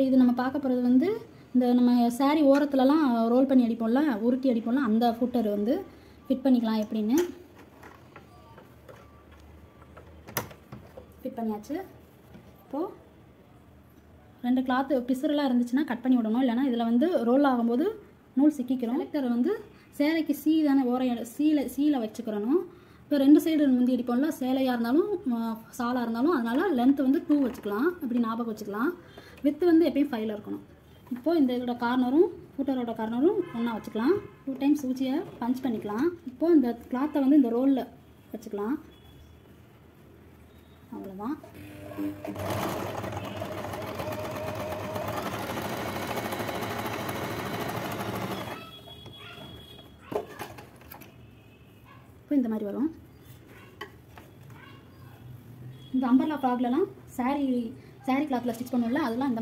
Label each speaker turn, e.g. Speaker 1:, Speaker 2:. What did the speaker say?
Speaker 1: இது நம்ம பார்க்க போகிறது வந்து இந்த நம்ம சாரீ ஓரத்துலலாம் ரோல் பண்ணி அடிப்போம்ல, உருட்டி அடிப்போம்ல, அந்த ஃபுட்டர் வந்து ஃபிட் பண்ணிக்கலாம் எப்படின்னு. ஃபிட் பண்ணியாச்சு. இப்போது 2 கிளாத்து பிசுரெலாம் இருந்துச்சுன்னா கட் பண்ணி விடணும், இல்லைனா இதில் வந்து ரோல் ஆகும்போது நூல் சிக்கிக்கிறோம். செலக்டரை வந்து சேலைக்கு சீ தானே ஓரம் சீலை வச்சுக்கிறணும். இப்போ 2 சைடு முந்தி அடிப்போம்ல, சேலையாக இருந்தாலும் சாலாக இருந்தாலும், அதனால் லென்த்து வந்து 2 வச்சுக்கலாம், இப்படி ஞாபகம் வச்சுக்கலாம். வித்து வந்து எப்பயும் 5ல் இருக்கணும். இப்போது இந்த இதோட கார்னரும் ஃபுட்டரோட கார்னரும் ஒன்றா வச்சுக்கலாம். 2 டைம்ஸ் ஊசியை பஞ்ச் பண்ணிக்கலாம். இப்போது இந்த கிளாத்தை வந்து இந்த ரோலில் வச்சுக்கலாம். அவ்வளோதான். இப்போ இந்த மாதிரி வரும். இந்த அம்பர்லா ஃப்ராக்லலாம் சாரீ கிளாத்தில் ஸ்டிச் பண்ணுவோம்ல, அதெல்லாம் இந்த